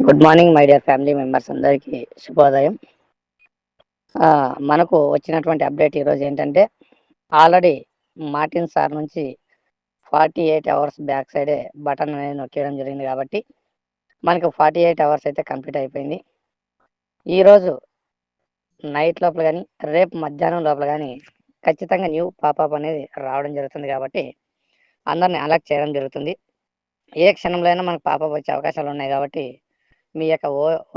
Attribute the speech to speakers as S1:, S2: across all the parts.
S1: Good morning my dear family members అందరికీ శుభోదయం. మనకు వచ్చినటువంటి అప్డేట్ ఈరోజు ఏంటంటే ఆల్రెడీ మార్టిన్ సార్ నుంచి 48 అవర్స్ బ్యాక్ సైడే బటన్ అనేది నొక్కేయడం జరిగింది కాబట్టి మనకు 48 అవర్స్ అయితే కంప్లీట్ అయిపోయింది. ఈరోజు నైట్ లోపల కానీ రేపు మధ్యాహ్నం లోపల కానీ ఖచ్చితంగా న్యూ పాపప్ అనేది రావడం జరుగుతుంది కాబట్టి అందరిని అలర్ట్ చేయడం జరుగుతుంది. ఏ క్షణంలో అయినా మనకు పాపప్ వచ్చే అవకాశాలు ఉన్నాయి కాబట్టి మీ యొక్క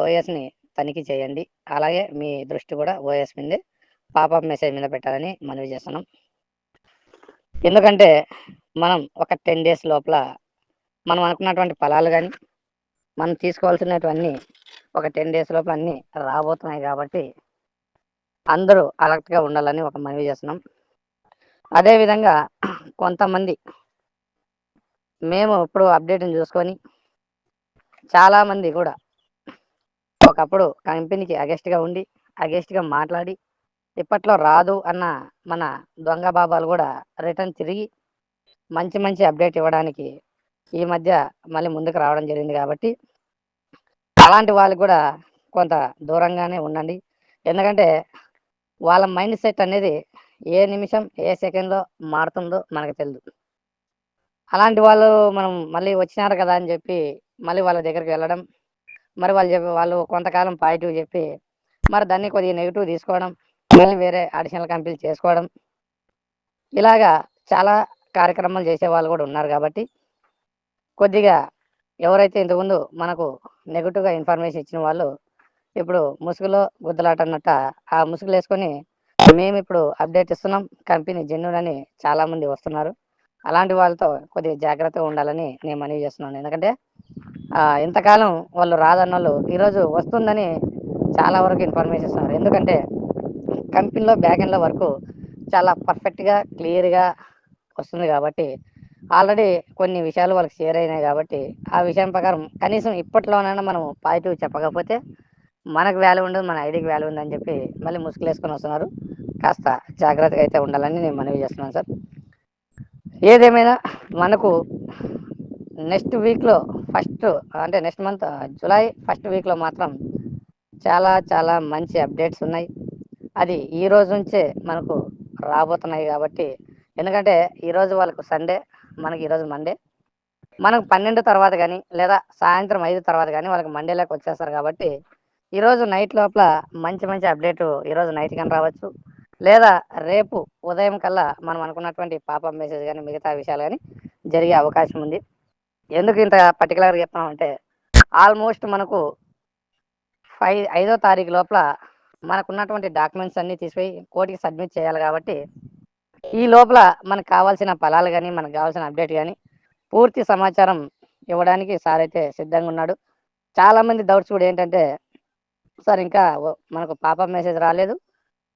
S1: ఓఎస్ని తనిఖీ చేయండి. అలాగే మీ దృష్టి కూడా ఓఎస్ మీదే పాపప్ మెసేజ్ మీద పెట్టాలని మనవి చేస్తున్నాం. ఎందుకంటే మనం ఒక 10 డేస్ లోపల మనం అనుకున్నటువంటి ఫలాలు కానీ మనం తీసుకోవాల్సినటువన్నీ ఒక 10 డేస్ లోపల అన్నీ రాబోతున్నాయి కాబట్టి అందరూ అలర్ట్గా ఉండాలని ఒక మనవి చేస్తున్నాం. అదేవిధంగా కొంతమంది మేము ఇప్పుడు అప్డేట్ని చూసుకొని చాలామంది కూడా ఒకప్పుడు కంపెనీకి అగెస్ట్గా ఉండి అగెస్ట్గా మాట్లాడి ఇప్పట్లో రాదు అన్న మన దొంగ బాబాలు కూడా రిటర్న్ తిరిగి మంచి మంచి అప్డేట్ ఇవ్వడానికి ఈ మధ్య మళ్ళీ ముందుకు రావడం జరిగింది కాబట్టి అలాంటి వాళ్ళకి కూడా కొంత దూరంగానే ఉండండి. ఎందుకంటే వాళ్ళ మైండ్ సెట్ అనేది ఏ నిమిషం ఏ సెకండ్లో మారుతుందో మనకు తెలియదు. అలాంటి వాళ్ళు మనం మళ్ళీ వచ్చినారు కదా అని చెప్పి మళ్ళీ వాళ్ళ దగ్గరికి వెళ్ళడం, మరి వాళ్ళు కొంతకాలం పాజిటివ్ చెప్పి మరి దాన్ని కొద్దిగా నెగిటివ్ తీసుకోవడం, మళ్ళీ వేరే అడిషనల్ కంపెనీలు చేసుకోవడం, ఇలాగా చాలా కార్యక్రమాలు చేసే వాళ్ళు కూడా ఉన్నారు కాబట్టి కొద్దిగా ఎవరైతే ఇంతకుముందు మనకు నెగిటివ్గా ఇన్ఫర్మేషన్ ఇచ్చిన వాళ్ళు ఇప్పుడు ముసుగులో గుద్దలాట అన్నట్ట ఆ ముసుగులు వేసుకొని మేము ఇప్పుడు అప్డేట్ ఇస్తున్నాం కంపెనీ జెన్యూన్ అని చాలామంది వస్తున్నారు. అలాంటి వాళ్ళతో కొద్దిగా జాగ్రత్తగా ఉండాలని నేను మనవి చేస్తున్నాను. ఎందుకంటే ఇంతకాలం వాళ్ళు రాదన్న వాళ్ళు ఈరోజు వస్తుందని చాలా వరకు ఇన్ఫర్మేషన్ ఇస్తున్నారు. ఎందుకంటే కంపెనీలో బ్యాక్ ఎండ్లో వరకు చాలా పర్ఫెక్ట్గా క్లియర్గా వస్తుంది కాబట్టి ఆల్రెడీ కొన్ని విషయాలు వాళ్ళకి షేర్ అయినాయి కాబట్టి ఆ విషయం ప్రకారం కనీసం ఇప్పట్లోనైనా మనం పాజిటివ్ చెప్పకపోతే మనకు వాల్యూ ఉండదు, మన ఐడికి వాల్యూ ఉందని చెప్పి మళ్ళీ ముసుగులు వేసుకొని వస్తున్నారు. కాస్త జాగ్రత్తగా అయితే ఉండాలని నేను మనవి చేస్తున్నాను సార్. ఏదేమైనా మనకు నెక్స్ట్ వీక్లో ఫస్ట్ అంటే నెక్స్ట్ మంత్ జూలై ఫస్ట్ వీక్లో మాత్రం చాలా చాలా మంచి అప్డేట్స్ ఉన్నాయి. అది ఈ రోజు నుంచే మనకు రాబోతున్నాయి కాబట్టి ఎందుకంటే ఈరోజు వాళ్ళకు సండే, మనకి ఈరోజు మండే, మనకు 12 తర్వాత కానీ లేదా సాయంత్రం 5 తర్వాత కానీ వాళ్ళకి మండేలోకి వచ్చేస్తారు కాబట్టి ఈరోజు నైట్ లోపల మంచి మంచి అప్డేట్ ఈరోజు నైట్ కానీ రావచ్చు, లేదా రేపు ఉదయం కల్లా మనం అనుకున్నటువంటి పాపప్ మెసేజ్ కానీ మిగతా విషయాలు కానీ జరిగే అవకాశం ఉంది. ఎందుకు ఇంత పర్టికులర్గా చెప్తామంటే ఆల్మోస్ట్ మనకు 5వ తారీఖు లోపల మనకున్నటువంటి డాక్యుమెంట్స్ అన్నీ తీసిపోయి కోర్టుకి సబ్మిట్ చేయాలి కాబట్టి ఈ లోపల మనకు కావాల్సిన ఫలాలు కానీ మనకు కావాల్సిన అప్డేట్ కానీ పూర్తి సమాచారం ఇవ్వడానికి సార్ అయితే సిద్ధంగా ఉన్నాడు. చాలామంది డౌట్స్ కూడా ఏంటంటే సార్ ఇంకా మనకు పాపప్ మెసేజ్ రాలేదు,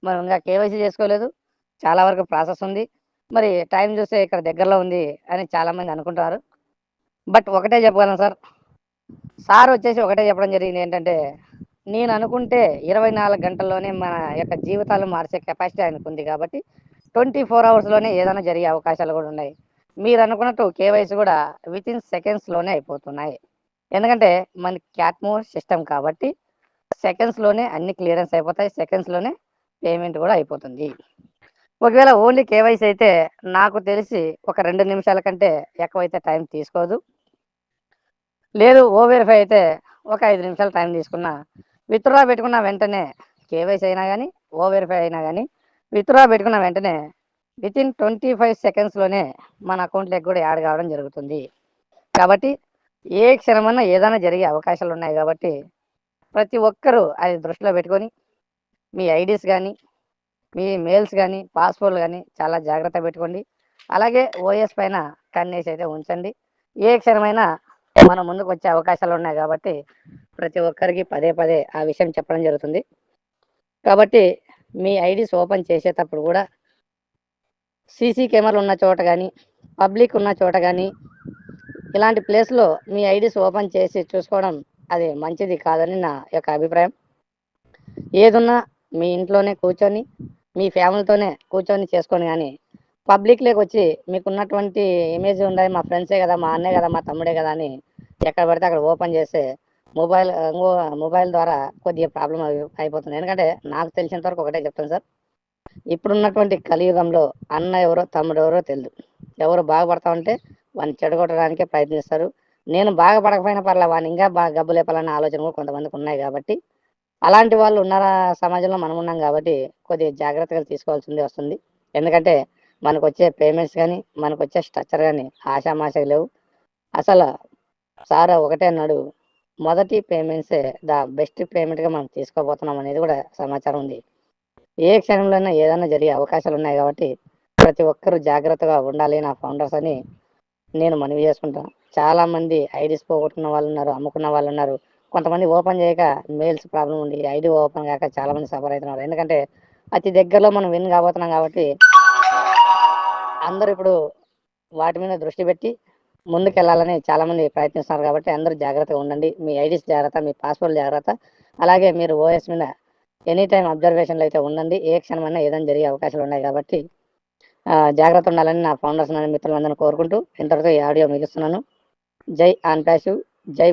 S1: మనం ఇంకా కేవైసీ చేసుకోలేదు, చాలా వరకు ప్రాసెస్ ఉంది, మరి టైం చూస్తే ఇక్కడ దగ్గరలో ఉంది అని చాలామంది అనుకుంటారు. బట్ ఒకటే చెప్పగలను సార్ వచ్చేసి ఒకటే చెప్పడం జరిగింది ఏంటంటే నేను అనుకుంటే 24 గంటల్లోనే మన యొక్క జీవితాలు మార్చే కెపాసిటీ ఆయనకు ఉంది కాబట్టి 24 అవర్స్లోనే ఏదైనా జరిగే అవకాశాలు కూడా ఉన్నాయి. మీరు అనుకున్నట్టు కేవైసీ కూడా వితిన్ సెకండ్స్లోనే అయిపోతున్నాయి. ఎందుకంటే మన క్యాట్మో సిస్టమ్ కాబట్టి సెకండ్స్లోనే అన్ని క్లియరెన్స్ అయిపోతాయి, సెకండ్స్లోనే పేమెంట్ కూడా అయిపోతుంది. ఒకవేళ ఓన్లీ కేవైసీ అయితే నాకు తెలిసి ఒక 2 నిమిషాల కంటే ఎక్కువైతే టైం తీసుకోదు. లేదు ఓ వెరిఫై అయితే ఒక 5 నిమిషాలు టైం తీసుకున్నా విత్డ్రా పెట్టుకున్న వెంటనే కేవైసీ అయినా కానీ ఓ వెరిఫై అయినా కానీ విత్డ్రా పెట్టుకున్న వెంటనే వితిన్ 25 సెకండ్స్లోనే మన అకౌంట్లోకి కూడా యాడ్ కావడం జరుగుతుంది. కాబట్టి ఏ క్షణమన్నా ఏదైనా జరిగే అవకాశాలు ఉన్నాయి కాబట్టి ప్రతి ఒక్కరూ అది దృష్టిలో పెట్టుకొని మీ ఐడీస్ కానీ మీ మెయిల్స్ కానీ పాస్వర్డ్లు కానీ చాలా జాగ్రత్త పెట్టుకోండి. అలాగే ఓఎస్ పైన కన్నేసి అయితే ఉంచండి. ఏ క్షణమైనా మన ముందుకు వచ్చే అవకాశాలు ఉన్నాయి కాబట్టి ప్రతి ఒక్కరికి పదే పదే ఆ విషయం చెప్పడం జరుగుతుంది. కాబట్టి మీ ఐడీస్ ఓపెన్ చేసేటప్పుడు కూడా సీసీ కెమెరాలు ఉన్న చోట కానీ పబ్లిక్ ఉన్న చోట కానీ ఇలాంటి ప్లేస్లో మీ ఐడీస్ ఓపెన్ చేసి చూసుకోవడం అది మంచిది కాదని నా యొక్క అభిప్రాయం. ఏదున్నా మీ ఇంట్లోనే కూర్చొని మీ ఫ్యామిలీతోనే కూర్చొని చేసుకొని కానీ పబ్లిక్లోకి వచ్చి మీకున్నటువంటి ఇమేజ్ ఉండాలి, మా ఫ్రెండ్సే కదా, మా అన్నే కదా, మా తమ్ముడే కదా అని ఎక్కడ పడితే అక్కడ ఓపెన్ చేస్తే మొబైల్ ద్వారా కొద్దిగా ప్రాబ్లం అయిపోతుంది. ఎందుకంటే నాకు తెలిసినంత వరకు ఒకటే చెప్తాను సార్. ఇప్పుడున్నటువంటి కలియుగంలో అన్న ఎవరో తమ్ముడు ఎవరో తెలియదు. ఎవరు బాగుపడతా ఉంటే వాడిని చెడగొట్టడానికే ప్రయత్నిస్తారు. నేను బాగుపడకపోయినా పర్లే వాడిని ఇంకా బాగా గబ్బు లేపాలన్న ఆలోచన కూడా కొంతమందికి ఉన్నాయి కాబట్టి, అలాంటి వాళ్ళు ఉన్న సమాజంలో మనం ఉన్నాం కాబట్టి కొద్దిగా జాగ్రత్తలు తీసుకోవాల్సింది వస్తుంది. ఎందుకంటే మనకొచ్చే పేమెంట్స్ కానీ మనకొచ్చే స్ట్రక్చర్ కానీ ఆషామాషగా లేవు. అసలు సార్ ఒకటే అన్నాడు, మొదటి పేమెంట్సే బెస్ట్ పేమెంట్గా మనం తీసుకోబోతున్నాం అనేది కూడా సమాచారం ఉంది. ఏ క్షణంలోనైనా ఏదైనా జరిగే అవకాశాలు ఉన్నాయి కాబట్టి ప్రతి ఒక్కరూ జాగ్రత్తగా ఉండాలి నా ఫౌండర్స్ అని నేను మనవి చేసుకుంటాను. చాలామంది ఐడీస్ పోగొట్టుకున్న వాళ్ళు ఉన్నారు, అమ్ముకున్న వాళ్ళు ఉన్నారు. కొంతమంది ఓపెన్ చేయక మెయిల్స్ ప్రాబ్లం ఉండి ఐడి ఓపెన్ కాక చాలామంది సఫర్ అవుతున్నారు. ఎందుకంటే అతి దగ్గరలో మనం విన్ కాబోతున్నాం కాబట్టి అందరూ ఇప్పుడు వాటి మీద దృష్టి పెట్టి ముందుకెళ్ళాలని చాలామంది ప్రయత్నిస్తున్నారు కాబట్టి అందరూ జాగ్రత్తగా ఉండండి. మీ ఐడీస్ జాగ్రత్త, మీ పాస్వర్డ్ జాగ్రత్త, అలాగే మీరు ఓఎస్ మీద ఎనీ టైం అబ్జర్వేషన్లో అయితే ఉండండి. ఏ క్షణమైనా ఏదైనా జరిగే అవకాశాలు ఉన్నాయి కాబట్టి జాగ్రత్త ఉండాలని నా ఫౌండర్స్ మిత్రులందరినీ కోరుకుంటూ ఇంతటితో ఈ ఆడియో ముగిస్తున్నాను. జై ఆన్ ప్యాసివ్, జై